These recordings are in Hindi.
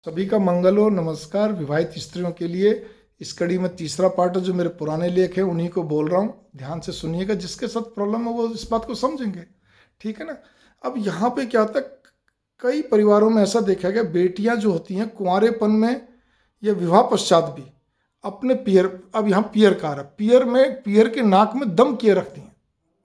सभी का मंगल हो। नमस्कार। विवाहित स्त्रियों के लिए इस कड़ी में तीसरा पार्ट है, जो मेरे पुराने लेख हैं उन्हीं को बोल रहा हूँ। ध्यान से सुनिएगा, जिसके साथ प्रॉब्लम है वो इस बात को समझेंगे, ठीक है ना। अब यहाँ पे क्या होता है, कई परिवारों में ऐसा देखा गया, बेटियां जो होती हैं कुंवारेपन में या विवाह पश्चात भी अपने पियर, अब यहाँ पियर का रहा, पियर के नाक में दम किए रखती हैं।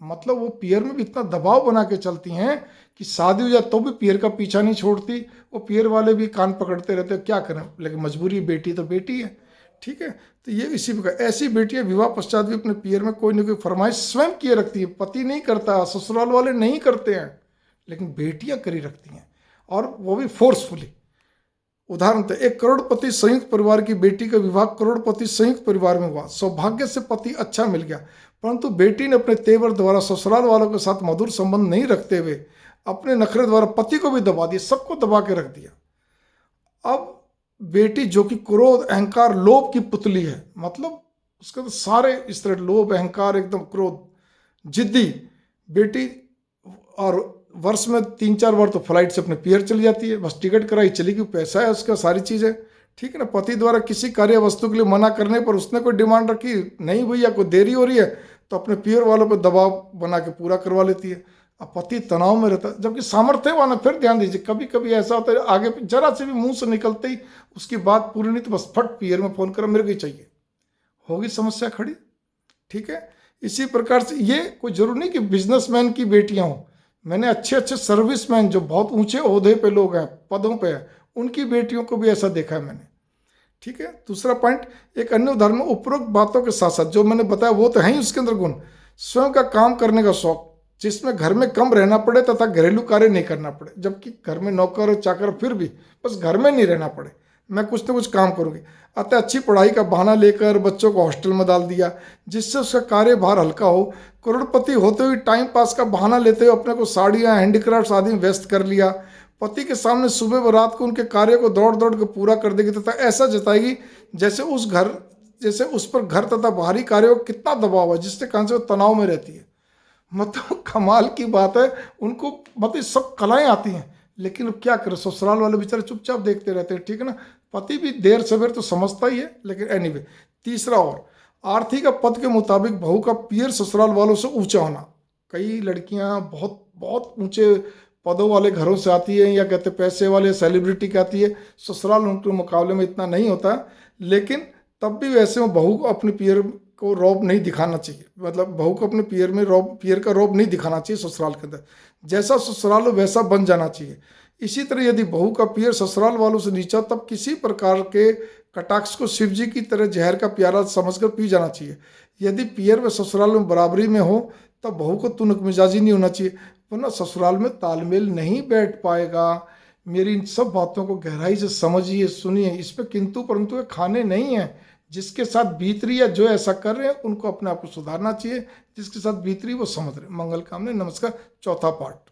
मतलब वो पियर में भी इतना दबाव बना के चलती हैं कि शादी हो जाए तो भी पियर का पीछा नहीं छोड़ती। वो पियर वाले भी कान पकड़ते रहते हैं, क्या करें, लेकिन मजबूरी, बेटी तो बेटी है, ठीक है। तो ये इसी प्रकार ऐसी बेटियां विवाह पश्चात भी अपने पियर में कोई ना कोई फरमाइश स्वयं किए रखती है। पति नहीं करता, ससुराल वाले नहीं करते हैं, लेकिन बेटियां करी रखती हैं, और वो भी फोर्सफुली। उदाहरण तो, एक करोड़पति संयुक्त परिवार की बेटी का विवाह करोड़पति संयुक्त परिवार में हुआ। सौभाग्य से पति अच्छा मिल गया, परंतु बेटी ने अपने तेवर द्वारा ससुराल वालों के साथ मधुर संबंध नहीं रखते हुए अपने नखरे द्वारा पति को भी दबा दिया, सबको दबा के रख दिया। अब बेटी जो कि क्रोध, अहंकार, लोभ की पुतली है, मतलब उसके तो सारे इस तरह लोभ, अहंकार, एकदम क्रोध, जिद्दी बेटी, और वर्ष में 3-4 बार तो फ्लाइट से अपने पियर चली जाती है, बस टिकट कराई चली गई, पैसा है उसका, सारी चीज़ें, ठीक है ना। पति द्वारा किसी कार्य वस्तु के लिए मना करने पर उसने कोई डिमांड रखी, नहीं भैया कोई देरी हो रही है, तो अपने पियर वालों पर दबाव बना के पूरा करवा लेती है। अब पति तनाव में रहता है, जबकि सामर्थ्य वाला। फिर ध्यान दीजिए, कभी कभी ऐसा होता है आगे जरा से भी मुंह से निकलते ही उसकी बात पूरी नहीं, तो बस फट पियर में फोन करो, मेरे को ही चाहिए, होगी समस्या खड़ी, ठीक है। इसी प्रकार से ये कोई जरूरी नहीं कि बिजनेसमैन की बेटियां हों। मैंने अच्छे अच्छे सर्विसमैन जो बहुत ऊंचे ओहदे पे लोग हैं, पदों पे हैं, उनकी बेटियों को भी ऐसा देखा है मैंने, ठीक है। दूसरा पॉइंट, एक अन्य उदाहरण में उपरोक्त बातों के साथ साथ जो मैंने बताया वो तो है ही उसके अंदर गुण, स्वयं का काम करने का शौक, जिसमें घर में कम रहना पड़े तथा घरेलू कार्य नहीं करना पड़े। जबकि घर में नौकर और चाकर, फिर भी बस घर में नहीं रहना पड़े, मैं कुछ ना कुछ काम करूँगी। अतः अच्छी पढ़ाई का बहाना लेकर बच्चों को हॉस्टल में डाल दिया, जिससे उसका कार्यभार हल्का हो। करोड़पति होते हुए टाइम पास का बहाना लेते हुए अपने को साड़ियाँ, हैंडीक्राफ्ट आदि में व्यस्त कर लिया। पति के सामने सुबह व रात को उनके कार्य को दौड़ दौड़ के पूरा कर देगी, तथा ऐसा जताएगी जैसे उस पर घर तथा बाहरी कार्यों का कितना दबाव है, जिससे कारण से वो तनाव में रहती है। मतलब कमाल की बात है, उनको मतलब सब कलाएं आती हैं, लेकिन अब क्या करें, ससुराल वाले बेचारे चुपचाप देखते रहते हैं, ठीक है ना। पति भी देर सवेर तो समझता ही है, लेकिन एनीवे। तीसरा, और आर्थिक पद के मुताबिक बहू का पियर ससुराल वालों से ऊंचा होना। कई लड़कियां बहुत बहुत ऊंचे पदों वाले घरों से आती है, या कहते पैसे वाले सेलिब्रिटी की आती है, ससुराल उनके मुकाबले में इतना नहीं होता, लेकिन तब भी वैसे में बहू को अपने पियर को रौब नहीं दिखाना चाहिए। मतलब बहू को अपने पियर का रौब नहीं दिखाना चाहिए ससुराल के अंदर। जैसा ससुराल हो वैसा बन जाना चाहिए। इसी तरह यदि बहू का पियर ससुराल वालों से नीचा, तब किसी प्रकार के कटाक्ष को शिव जी की तरह जहर का प्याला समझकर पी जाना चाहिए। यदि पियर व ससुराल में बराबरी में हो, तब बहू को तुनक मिजाजी नहीं होना चाहिए, वरना ससुराल में तालमेल नहीं बैठ पाएगा। मेरी इन सब बातों को गहराई से समझिए, सुनिए, इस पर किंतु परंतु खाने नहीं है। जिसके साथ बीत रही है, जो ऐसा कर रहे हैं, उनको अपने आप को सुधारना चाहिए। जिसके साथ बीत रही वो समझ रहे। मंगल कामने, नमस्कार। चौथा पार्ट।